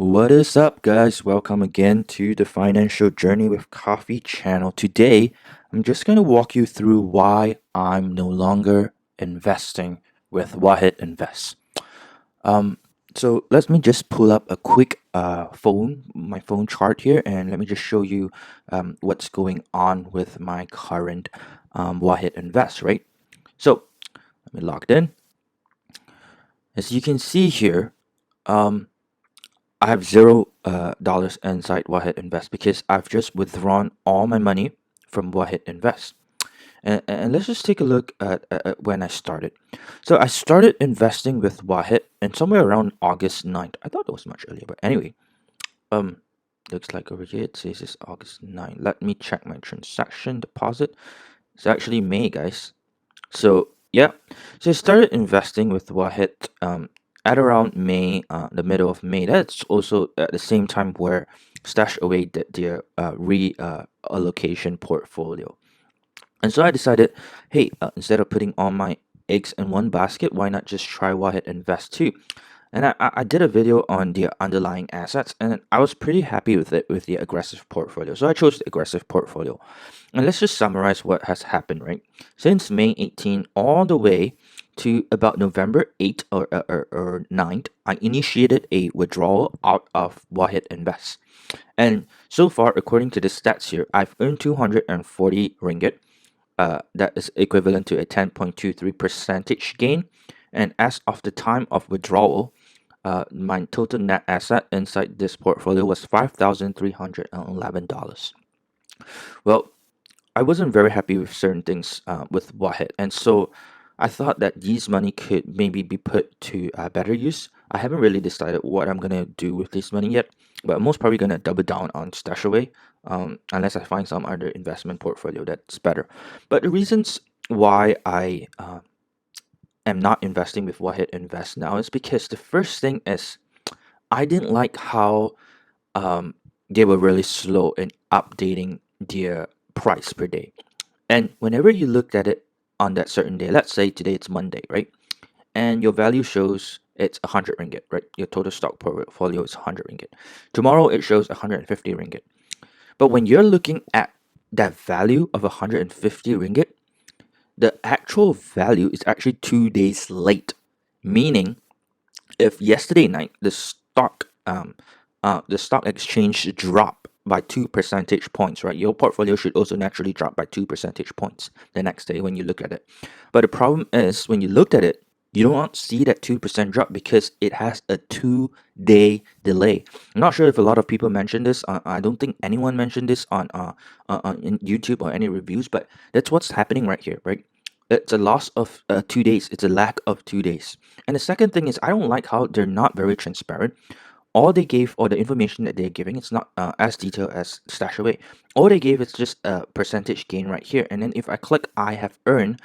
What is up, guys? Welcome again to the Financial Journey with Coffee channel. Today, I'm just going to walk you through why I'm no longer investing with Wahid Invest. Um, so let me just pull up a quick my phone chart here, and let me just show you what's going on with my current Wahid Invest, right? So let me log in. As you can see here, um, I have $0 inside Wahid Invest because I've just withdrawn all my money from Wahid Invest. And let's just take a look at when I started. So I started investing with Wahid and somewhere around August 9th. I thought it was much earlier, but anyway, um, looks like over here it says it's August 9th. Let me check my transaction deposit. It's actually May, guys. So yeah, so I started investing with Wahid at around May, the middle of May. That's also at the same time where Stash Away did their allocation portfolio. And so I decided, hey, instead of putting all my eggs in one basket, why not just try Wahid Invest too? And I did a video on the underlying assets, and I was pretty happy with it with the aggressive portfolio. So I chose the aggressive portfolio. And let's just summarize what has happened, right? Since May 18 all the way to about November 8th or 9th, I initiated a withdrawal out of Wahid Invest. And so far, according to the stats here, I've earned 240 ringgit. That is equivalent to a 10.23 percentage gain. And as of the time of withdrawal, my total net asset inside this portfolio was $5,311. Well, I wasn't very happy with certain things with Wahid, and so I thought that these money could maybe be put to better use. I haven't really decided what I'm gonna do with this money yet, but I'm most probably gonna double down on Stashaway, unless I find some other investment portfolio that's better. But the reasons why I am not investing with Wahid Invest now is because the first thing is I didn't like how they were really slow in updating their price per day. And whenever you looked at it on that certain day, let's say today it's Monday, right? And your value shows it's 100 ringgit, right? Your total stock portfolio is 100 ringgit. Tomorrow it shows 150 ringgit. But when you're looking at that value of 150 ringgit, the actual value is actually 2 days late. Meaning, if yesterday night the stock exchange dropped by 2 percentage points, right? Your portfolio should also naturally drop by 2 percentage points the next day when you look at it. But the problem is when you looked at it, you don't see that 2% drop because it has a 2 day delay. I'm not sure if a lot of people mentioned this. I don't think anyone mentioned this on in YouTube or any reviews, but that's what's happening right here, right? It's a loss of 2 days. It's a lack of 2 days. And the second thing is I don't like how they're not very transparent. All they gave or the information that they're giving, it's not as detailed as Stashaway. All they gave is just a percentage gain right here. And then if I click I have earned,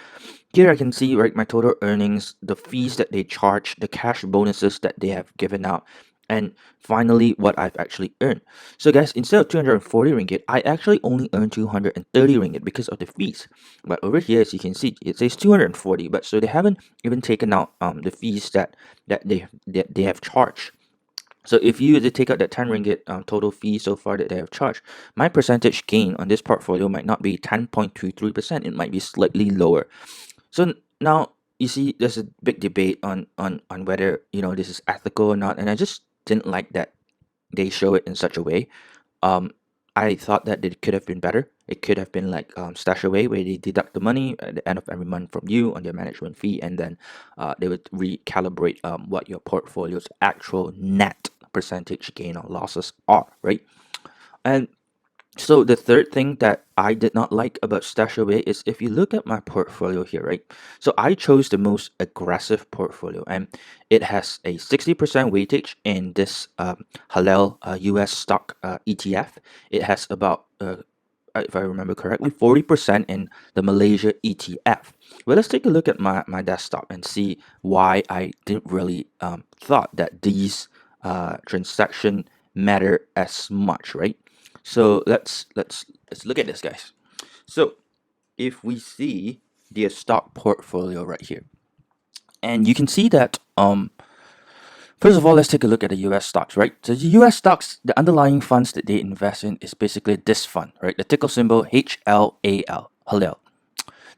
here I can see right my total earnings, the fees that they charge, the cash bonuses that they have given out, and finally what I've actually earned. So guys, instead of 240 ringgit, I actually only earned 230 ringgit because of the fees. But over here, as you can see, it says 240, but so they haven't even taken out the fees that they have charged. So if you were to take out that 10 ringgit total fee so far that they have charged, my percentage gain on this portfolio might not be 10.23%. It might be slightly lower. So now you see there's a big debate on whether this is ethical or not, and I just didn't like that they show it in such a way. Um, I thought that it could have been better. It could have been like Stash Away, where they deduct the money at the end of every month from you on their management fee, and then they would recalibrate what your portfolio's actual net percentage gain or losses are, right? And so the third thing that I did not like about Stashaway is if you look at my portfolio here, right? So I chose the most aggressive portfolio, and it has a 60% weightage in this Halal US stock ETF. It has about if I remember correctly, 40% in the Malaysia ETF. Well, let's take a look at my desktop and see why I didn't really thought that these transaction matter as much, right? So let's look at this, guys. So if we see the stock portfolio right here, and you can see that First of all, let's take a look at the US stocks, right? So the US stocks, the underlying funds that they invest in is basically this fund, right? The ticker symbol HLAL, Halal.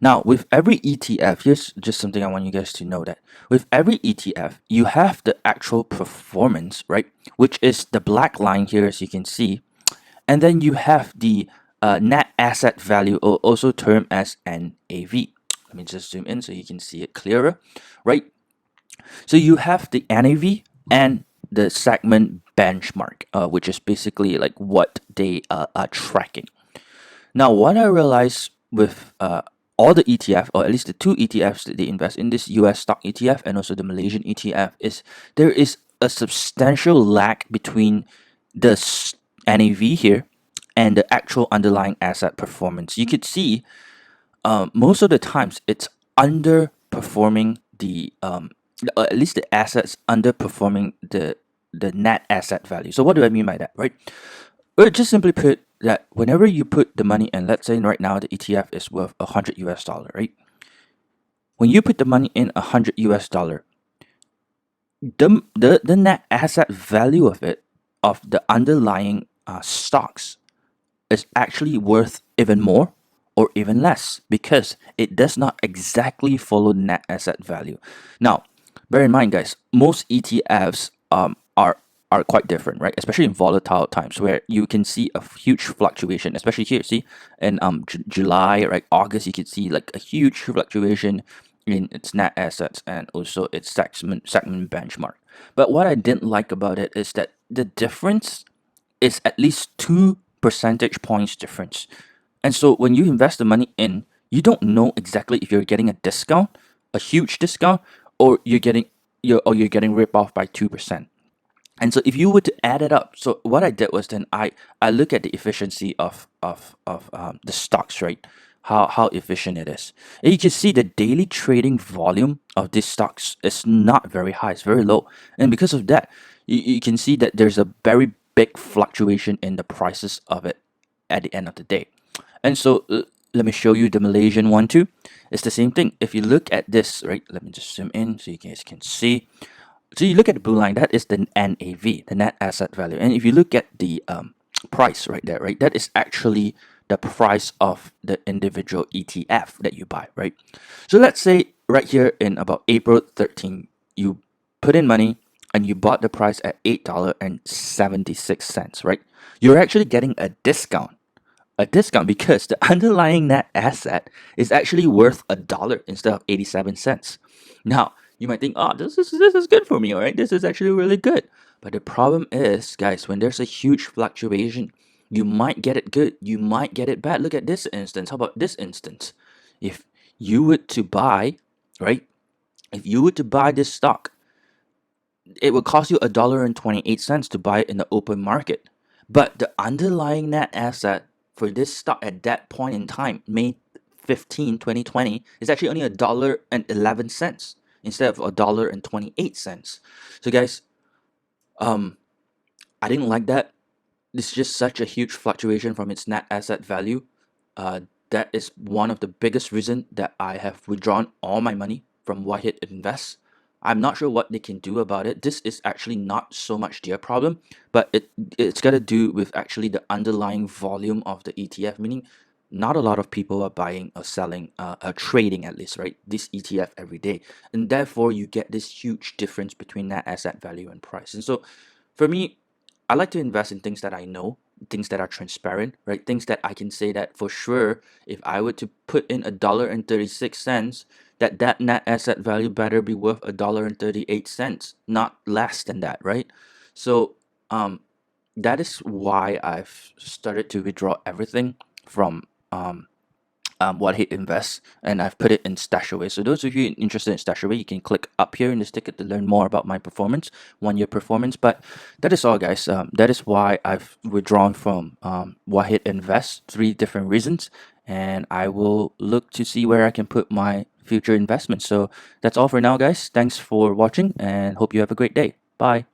Now, with every ETF, here's just something I want you guys to know that with every ETF, you have the actual performance, right? Which is the black line here, as you can see. And then you have the net asset value, or also termed as NAV. Let me just zoom in so you can see it clearer, right? So you have the NAV and the segment benchmark, which is basically like what they are tracking. Now, what I realized with all the ETF, or at least the two ETFs that they invest in, this US stock ETF and also the Malaysian ETF, is there is a substantial lag between the NAV here and the actual underlying asset performance. You could see most of the times it's underperforming at least the assets underperforming the net asset value. So what do I mean by that, right? Well, just simply put that whenever you put the money in, let's say right now the ETF is worth $100, right? When you put the money in $100, the net asset value of it, of the underlying stocks, is actually worth even more or even less because it does not exactly follow net asset value. Now, bear in mind, guys, most ETFs are quite different, right? Especially in volatile times where you can see a huge fluctuation. Especially here, see, in July, right, August, you can see like a huge fluctuation in its net assets and also its segment benchmark. But what I didn't like about it is that the difference is at least 2 percentage points difference. And so when you invest the money in, you don't know exactly if you're getting a discount, a huge discount, or you're getting ripped off by 2%. And so if you were to add it up, so what I did was then I look at the efficiency of the stocks, right? How efficient it is. And you can see the daily trading volume of these stocks is not very high, it's very low. And because of that, you can see that there's a very big fluctuation in the prices of it at the end of the day. And so let me show you the Malaysian one too. It's the same thing. If you look at this, right? Let me just zoom in so you guys can see. So you look at the blue line, that is the NAV, the net asset value. And if you look at the price right there, right, that is actually the price of the individual ETF that you buy, right? So let's say right here in about April 13, you put in money and you bought the price at $8.76, right? You're actually getting a discount because the underlying net asset is actually worth $1 instead of 87 cents. Now, you might think, oh, this is good for me, all right? This is actually really good. But the problem is, guys, when there's a huge fluctuation, you might get it good, you might get it bad. Look at this instance. How about this instance? If you were to buy, right? If you were to buy this stock, it would cost you $1.28 to buy it in the open market. But the underlying net asset for this stock at that point in time, May 15, 2020, is actually only $1.11 instead of $1.28. So guys, I didn't like that. It's just such a huge fluctuation from its net asset value. That is one of the biggest reason that I have withdrawn all my money from Whitehead Invest. I'm not sure what they can do about it. This is actually not so much their problem, but it's got to do with actually the underlying volume of the ETF, meaning not a lot of people are buying or selling, trading at least, right? This ETF every day. And therefore, you get this huge difference between net asset value and price. And so for me, I like to invest in things that I know, things that are transparent, right? Things that I can say that for sure, if I were to put in $1.36, that net asset value better be worth $1.38, not less than that, right? So that is why I've started to withdraw everything from what he invests, and I've put it in Stashaway. So those of you interested in Stashaway, you can click up here in this ticket to learn more about my performance, 1 year performance. But that is all, guys. That is why I've withdrawn from Wahid Invest, 3 different reasons, and I will look to see where I can put my future investments. So that's all for now, guys. Thanks for watching, and hope you have a great day. Bye.